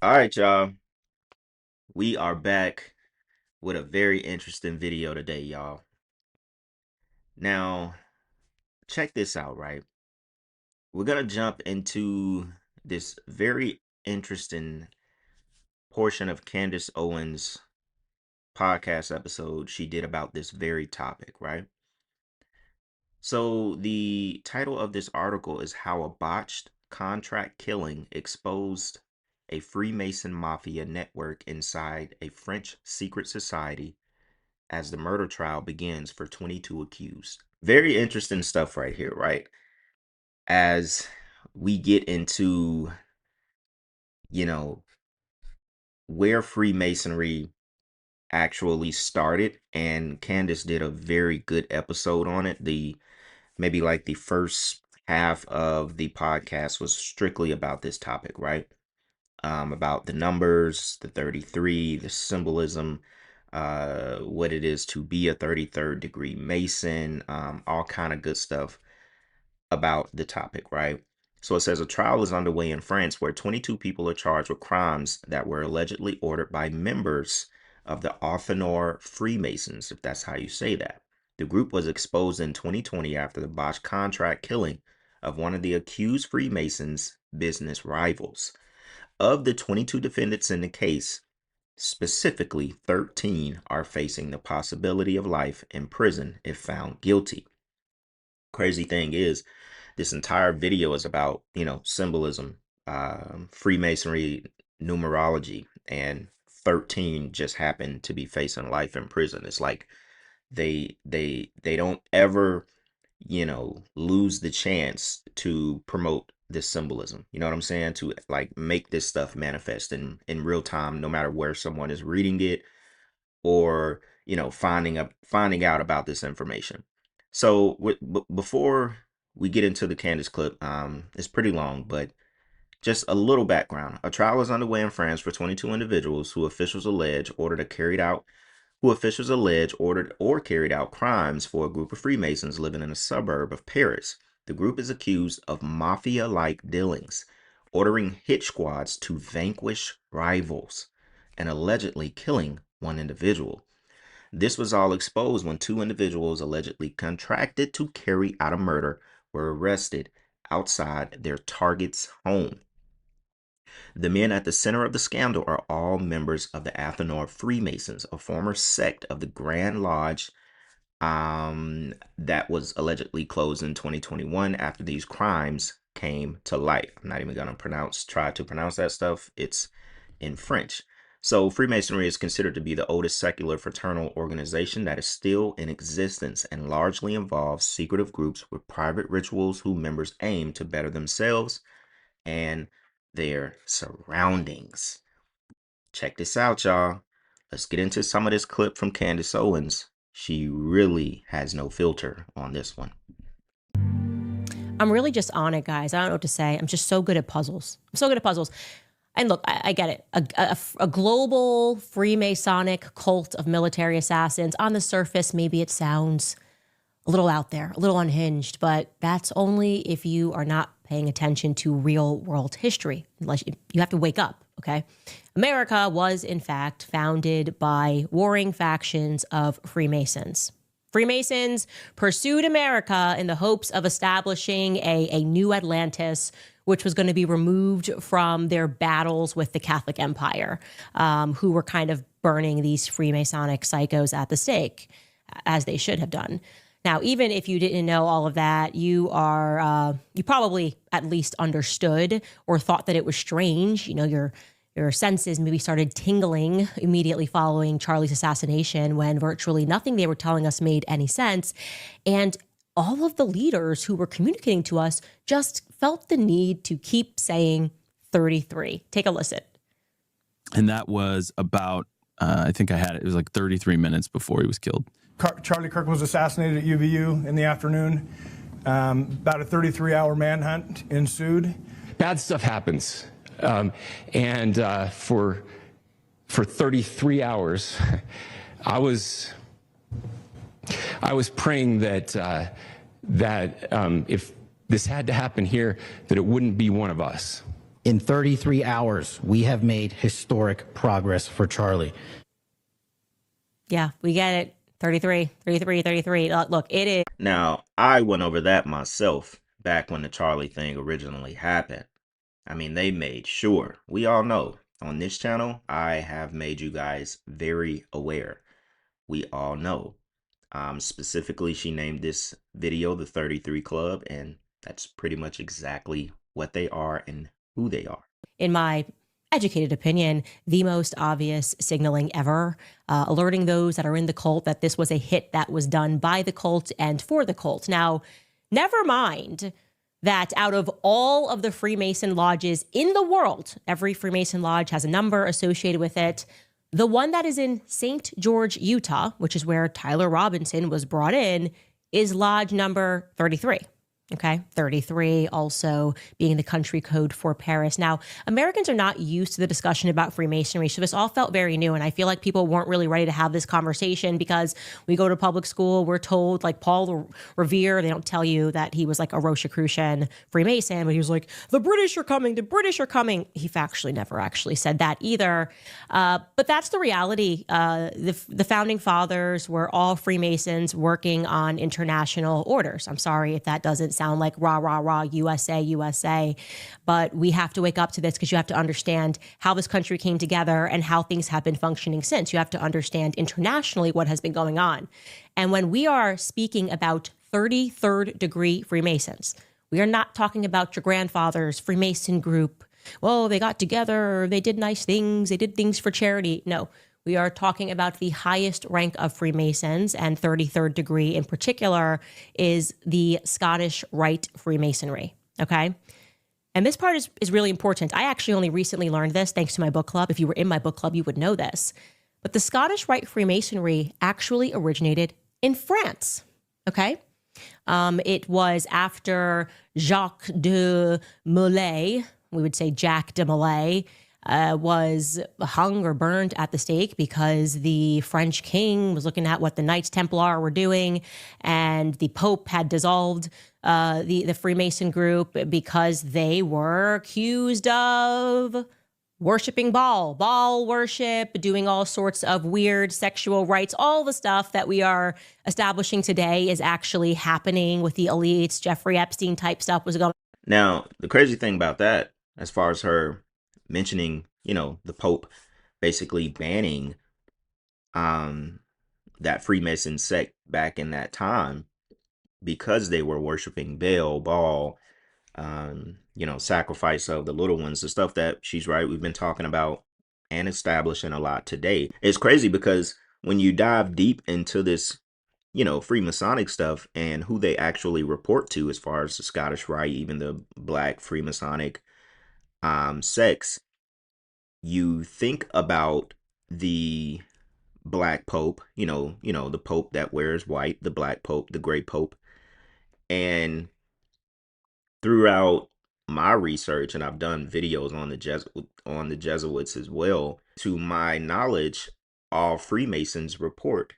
All right, y'all. We are back with a very interesting video today, y'all. Now, check this out, right? We're going to jump into this very interesting portion of Candace Owens' podcast episode she did about this very topic, right? So, the title of this article is How a Botched Contract Killing Exposed a Freemason Mafia Network Inside a French Secret Society as the murder trial begins for 22 accused. Very interesting stuff right here, right? As we get into, you know, where Freemasonry actually started, and Candace did a very good episode on it. Maybe like the first half of the podcast was strictly about this topic, right? About the numbers, the 33, the symbolism, what it is to be a 33rd degree Mason, all kind of good stuff about the topic, right? So it says a trial is underway in France where 22 people are charged with crimes that were allegedly ordered by members of the Orthodox Freemasons, if that's how you say that. The group was exposed in 2020 after the botched contract killing of one of the accused Freemasons' business rivals. Of the 22 defendants in the case, specifically 13 are facing the possibility of life in prison if found guilty. Crazy thing is, this entire video is about, symbolism, Freemasonry, numerology, and 13 just happened to be facing life in prison. It's like they don't ever, lose the chance to promote this symbolism. You know what I'm saying? To like make this stuff manifest in real time, no matter where someone is reading it or, finding out about this information. So before we get into the Candace clip, it's pretty long, but just a little background. A trial is underway in France for 22 individuals who officials allege ordered or carried out crimes for a group of Freemasons living in a suburb of Paris. The group is accused of mafia-like dealings, ordering hit squads to vanquish rivals, and allegedly killing one individual. This was all exposed when two individuals allegedly contracted to carry out a murder were arrested outside their target's home. The men at the center of the scandal are all members of the Athanor Freemasons, a former sect of the Grand Lodge that was allegedly closed in 2021 after these crimes came to light. I'm not even going to try to pronounce that stuff. It's in French. So Freemasonry is considered to be the oldest secular fraternal organization that is still in existence and largely involves secretive groups with private rituals whose members aim to better themselves and their surroundings. Check this out, y'all. Let's get into some of this clip from Candace Owens. She really has no filter on this one. I'm really just on it, guys. I don't know what to say. I'm just so good at puzzles. I'm so good at puzzles. And look, I get it. A global Freemasonic cult of military assassins. On the surface, maybe it sounds a little out there, a little unhinged, but that's only if you are not paying attention to real world history. Unless you have to wake up, okay? America was, in fact, founded by warring factions of Freemasons. Freemasons pursued America in the hopes of establishing a new Atlantis, which was going to be removed from their battles with the Catholic Empire, who were kind of burning these Freemasonic psychos at the stake, as they should have done. Now, even if you didn't know all of that, you probably at least understood or thought that it was strange. You know, your senses maybe started tingling immediately following Charlie's assassination when virtually nothing they were telling us made any sense. And all of the leaders who were communicating to us just felt the need to keep saying 33. Take a listen. And that was about, I think I had it. It was like 33 minutes before he was killed. Charlie Kirk was assassinated at UVU in the afternoon. About a 33-hour manhunt ensued. Bad stuff happens. For 33 hours, I was praying that if this had to happen here, that it wouldn't be one of us. In 33 hours, we have made historic progress for Charlie. Yeah, we get it. 33, 33, 33. Look, it is. Now, I went over that myself back when the Charlie thing originally happened. I mean, they made sure. We all know on this channel, I have made you guys very aware. We all know. Specifically, she named this video the 33 Club, and that's pretty much exactly what they are and who they are. In my educated opinion, the most obvious signaling ever, alerting those that are in the cult that this was a hit that was done by the cult and for the cult. Now, never mind that out of all of the Freemason lodges in the world, every Freemason lodge has a number associated with it. The one that is in St. George, Utah, which is where Tyler Robinson was brought in, is lodge number 33. Okay, 33 also being the country code for Paris. Now, Americans are not used to the discussion about Freemasonry, so this all felt very new, and I feel like people weren't really ready to have this conversation because we go to public school, we're told, like Paul Revere, they don't tell you that he was like a Rosicrucian Freemason, but he was like, the British are coming, the British are coming. He factually never actually said that either, but that's the reality. The founding fathers were all Freemasons working on international orders. I'm sorry if that doesn't sound like rah, rah, rah, USA, USA. But we have to wake up to this because you have to understand how this country came together and how things have been functioning since. You have to understand internationally what has been going on. And when we are speaking about 33rd degree Freemasons, we are not talking about your grandfather's Freemason group. Well, they got together, they did nice things, they did things for charity. No. We are talking about the highest rank of Freemasons, and 33rd degree in particular is the Scottish Rite Freemasonry, okay? And this part is really important. I actually only recently learned this thanks to my book club. If you were in my book club, you would know this. But the Scottish Rite Freemasonry actually originated in France, okay? It was after Jacques de Molay, we would say Jack de Molay, was hung or burned at the stake because the French king was looking at what the Knights Templar were doing, and the Pope had dissolved the Freemason group because they were accused of worshiping Baal worship, doing all sorts of weird sexual rites. All the stuff that we are establishing today is actually happening with the elites. Jeffrey Epstein type stuff was going. Now, the crazy thing about that, as far as her mentioning, the Pope basically banning that Freemason sect back in that time because they were worshiping Baal, sacrifice of the little ones, the stuff that she's right, we've been talking about and establishing a lot today. It's crazy because when you dive deep into this, Freemasonic stuff and who they actually report to as far as the Scottish Rite, even the Black Freemasonic sects, you think about the Black Pope, the Pope that wears white, the Black Pope, the Gray Pope. And throughout my research, and I've done videos on the Jesuits as well, to my knowledge, all Freemasons report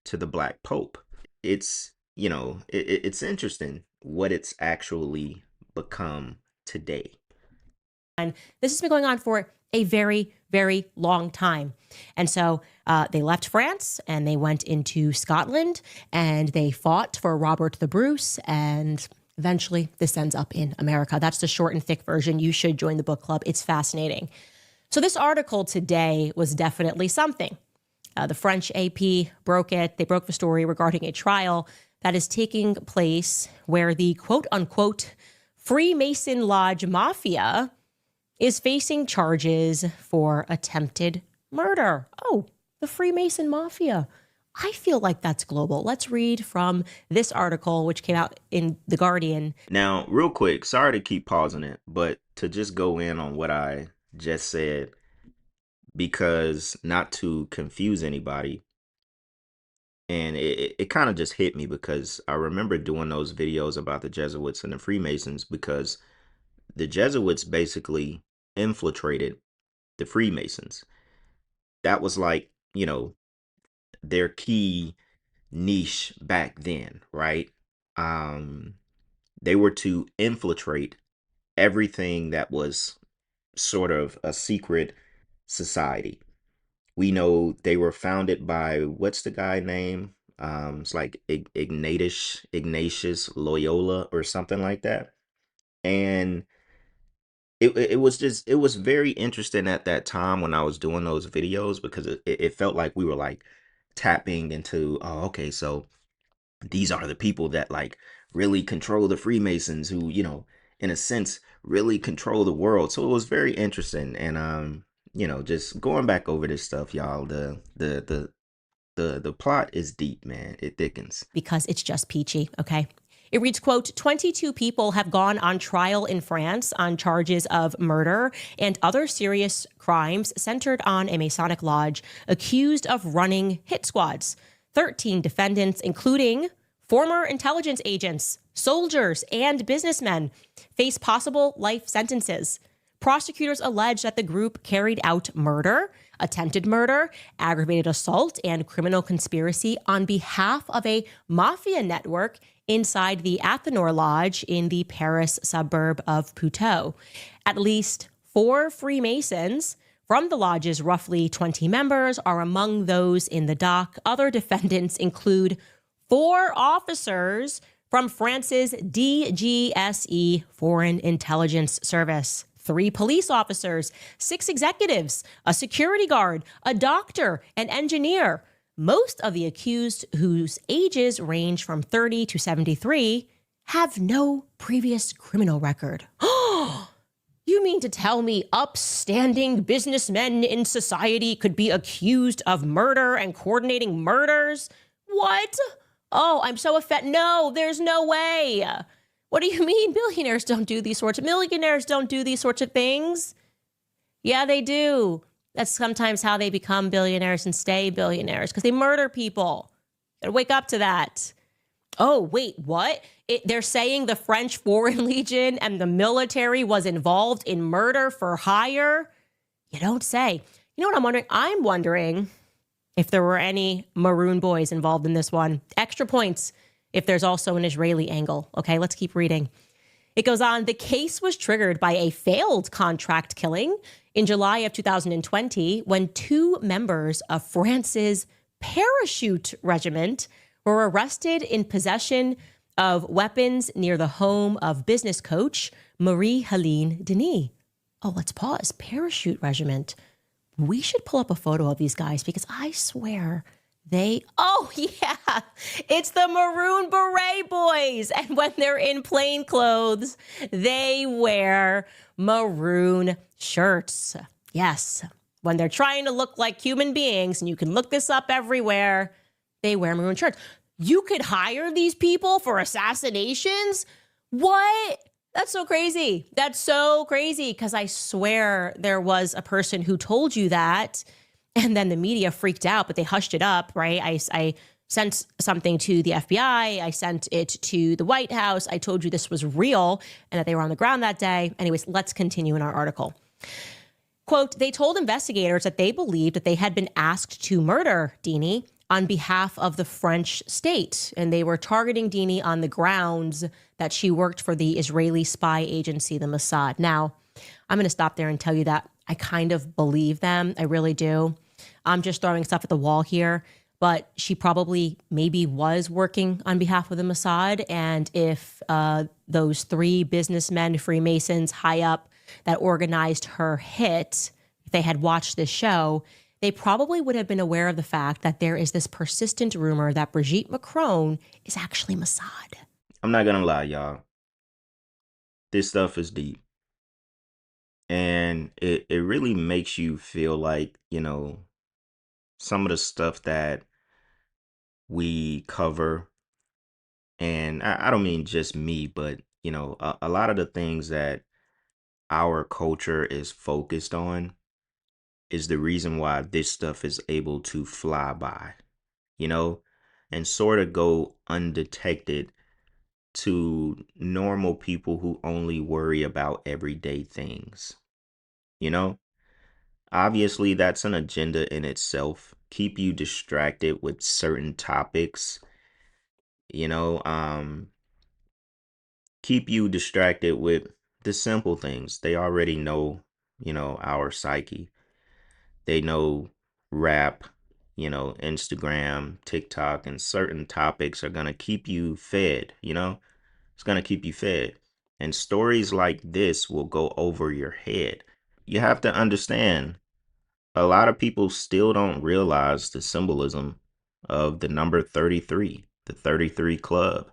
to the Black Pope. It's, it's interesting what it's actually become today. And this has been going on for a very, very long time. And so they left France and they went into Scotland and they fought for Robert the Bruce, and eventually this ends up in America. That's the short and thick version. You should join the book club. It's fascinating. So this article today was definitely something. The French AP broke it. They broke the story regarding a trial that is taking place where the quote unquote Freemason Lodge Mafia is facing charges for attempted murder. Oh, the Freemason Mafia. I feel like that's global. Let's read from this article, which came out in The Guardian. Now, real quick, sorry to keep pausing it, but to just go in on what I just said, because not to confuse anybody, and it kind of just hit me because I remember doing those videos about the Jesuits and the Freemasons, because the Jesuits basically infiltrated the Freemasons. That was like, their key niche back then, right? They were to infiltrate everything that was sort of a secret society. We know they were founded by, what's the guy name? It's like Ignatius Loyola or something like that. And it was just, it was very interesting at that time when I was doing those videos, because it felt like we were like tapping into, oh, okay, so these are the people that like really control the Freemasons, who, in a sense, really control the world. So it was very interesting. And just going back over this stuff, y'all, the plot is deep, man. It thickens. Because it's just peachy, okay? It reads, quote, 22 people have gone on trial in France on charges of murder and other serious crimes centered on a Masonic lodge accused of running hit squads. 13 defendants, including former intelligence agents, soldiers, and businessmen, face possible life sentences. Prosecutors allege that the group carried out murder, attempted murder, aggravated assault, and criminal conspiracy on behalf of a mafia network inside the Athenor Lodge in the Paris suburb of Puteaux. At least 4 Freemasons from the lodge's roughly 20 members are among those in the dock. Other defendants include 4 officers from France's DGSE Foreign Intelligence Service, 3 police officers, 6 executives, a security guard, a doctor, an engineer. Most of the accused, whose ages range from 30 to 73, have no previous criminal record. You mean to tell me upstanding businessmen in society could be accused of murder and coordinating murders? What? Oh, I'm so offended. No, there's no way. What do you mean billionaires don't do these sorts of, millionaires don't do these sorts of things? Yeah, they do. That's sometimes how they become billionaires and stay billionaires, because they murder people. Gotta wake up to that. Oh, wait, what? They're saying the French Foreign Legion and the military was involved in murder for hire? You don't say. You know what I'm wondering? I'm wondering if there were any Maroon boys involved in this one. Extra points if there's also an Israeli angle. Okay, let's keep reading. It goes on, the case was triggered by a failed contract killing in July of 2020 when 2 members of France's parachute regiment were arrested in possession of weapons near the home of business coach Marie-Helene Denis. Oh, let's pause. Parachute regiment. We should pull up a photo of these guys, because I swear oh yeah, it's the Maroon Beret boys. And when they're in plain clothes, they wear maroon shirts. Yes, when they're trying to look like human beings, and you can look this up everywhere, they wear maroon shirts. You could hire these people for assassinations? What? That's so crazy. That's so crazy, because I swear there was a person who told you that, and then the media freaked out, but they hushed it up, right? I sent something to the FBI. I sent it to the White House. I told you this was real and that they were on the ground that day. Anyways, let's continue in our article. Quote, they told investigators that they believed that they had been asked to murder Denis on behalf of the French state, and they were targeting Denis on the grounds that she worked for the Israeli spy agency, the Mossad. Now, I'm going to stop there and tell you that I kind of believe them. I really do. I'm just throwing stuff at the wall here, but she probably maybe was working on behalf of the Mossad. And if those 3 businessmen, Freemasons, high up that organized her hit, if they had watched this show, they probably would have been aware of the fact that there is this persistent rumor that Brigitte Macron is actually Mossad. I'm not gonna lie, y'all. This stuff is deep. And it really makes you feel like, some of the stuff that we cover, and I don't mean just me, but, a lot of the things that our culture is focused on is the reason why this stuff is able to fly by, you know, and sort of go undetected to normal people who only worry about everyday things, you know? Obviously, that's an agenda in itself. Keep you distracted with certain topics, you know, keep you distracted with the simple things. They already know our psyche. They know rap, Instagram, TikTok, and certain topics are going to keep you fed, it's going to keep you fed. And stories like this will go over your head. You have to understand, a lot of people still don't realize the symbolism of the number 33, the 33 Club.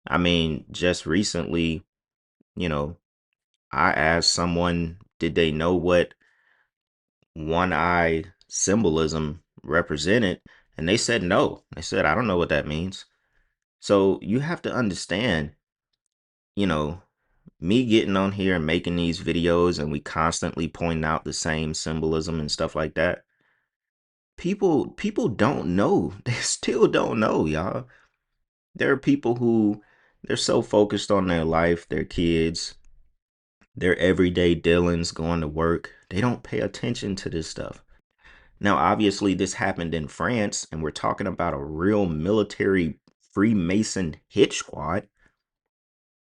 I mean, just recently, you know, I asked someone, did they know what one eye symbolism represented? And they said no. They said, I don't know what that means. So you have to understand, you know, me getting on here and making these videos and we constantly pointing out the same symbolism and stuff like that. People don't know. They still don't know, y'all. There are people who they're so focused on their life, their kids, their everyday dealings, going to work. They don't pay attention to this stuff. Now, obviously, this happened in France, and we're talking about a real military Freemason hit squad.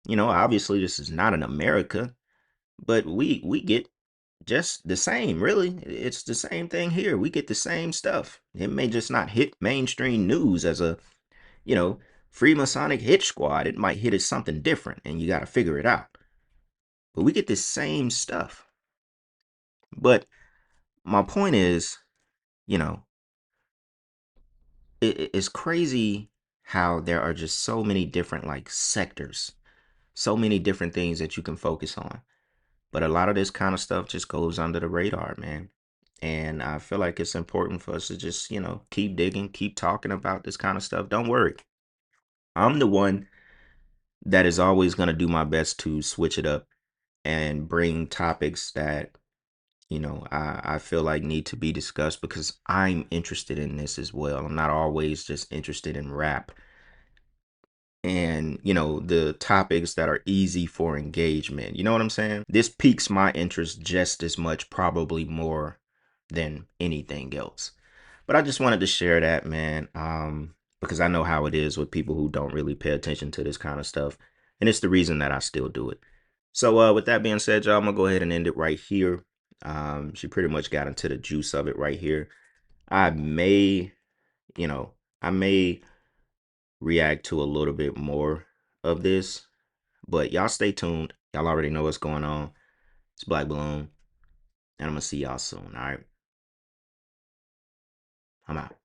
Obviously, this is not in America, but we get just the same, really. It's the same thing here. We get the same stuff. It may just not hit mainstream news as a, you know, Freemasonic hit squad. It might hit as something different, and you got to figure it out. But we get the same stuff. But my point is, you know, it's crazy how there are just so many different like sectors, so many different things that you can focus on. But a lot of this kind of stuff just goes under the radar, man. And I feel like it's important for us to just, keep digging, keep talking about this kind of stuff. Don't worry. I'm the one that is always going to do my best to switch it up and bring topics that, I feel like need to be discussed because I'm interested in this as well. I'm not always just interested in rap and the topics that are easy for engagement. You know what I'm saying? This piques my interest just as much, probably more than anything else. But I just wanted to share that, man, because I know how it is with people who don't really pay attention to this kind of stuff, and it's the reason that I still do it. So with that being said, y'all, I'm gonna go ahead and end it right here. She pretty much got into the juice of it right here. I may, you know, I may react to a little bit more of this, but y'all stay tuned. Y'all already know what's going on. It's Black Balloon, and I'm gonna see y'all soon. All right, I'm out.